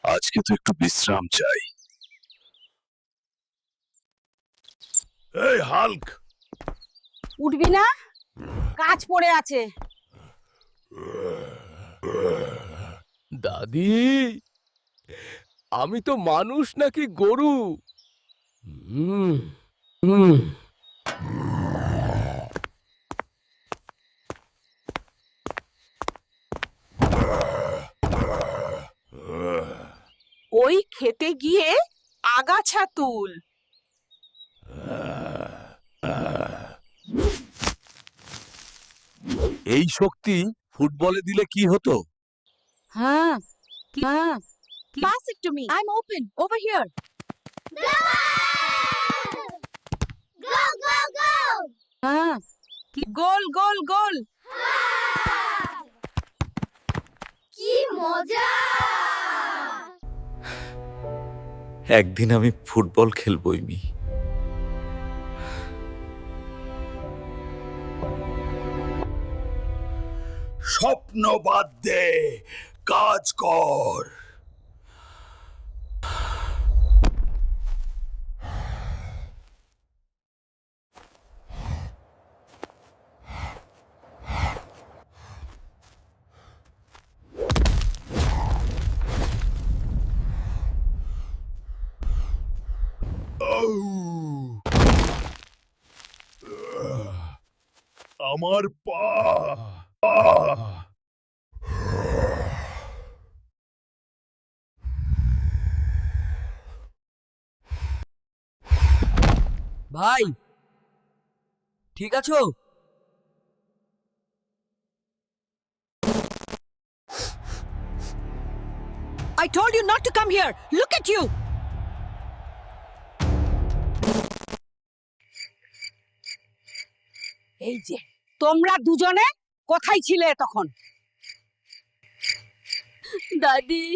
আজকে তো একটু বিশ্রাম চাই। এই হাল্ক, উঠবি না? কাজ পড়ে আছে। দাদি, আমি তো মানুষ নাকি গরু? হুম হুম। ওই খেতে গিয়ে আগাছা তুল। এই শক্তি ফুটবলে দিলে কি হতো? হ্যাঁ, হ্যাঁ। Pass it to me. I'm open. Over here. হ্যাঁ, গোল গোল গোল। একদিন আমি ফুটবল খেলবই মি। স্বপ্ন বাদ দে, কাজ কর। আমার পা। ভাই, ঠিক আছো? I told you not to come here. Look at you. এই যে তোমরা দুজনে কোথায় ছিলে তখন? দাদি,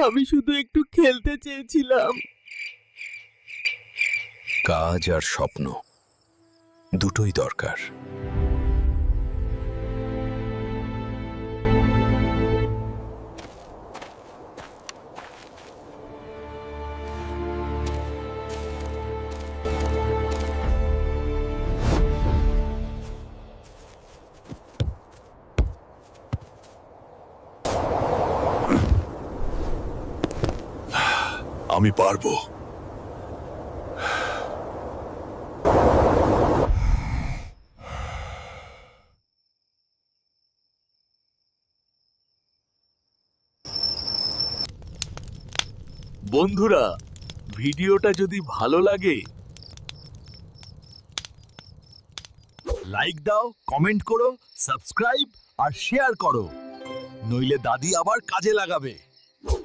আমি শুধু একটু খেলতে চেয়েছিলাম। কাজ আর স্বপ্ন দুটোই দরকার। আমি পারবো। বন্ধুরা, ভিডিওটা যদি ভালো লাগে লাইক দাও, কমেন্ট করো, সাবস্ক্রাইব আর শেয়ার করো, নইলে দাদি আবার কাজে লাগাবে।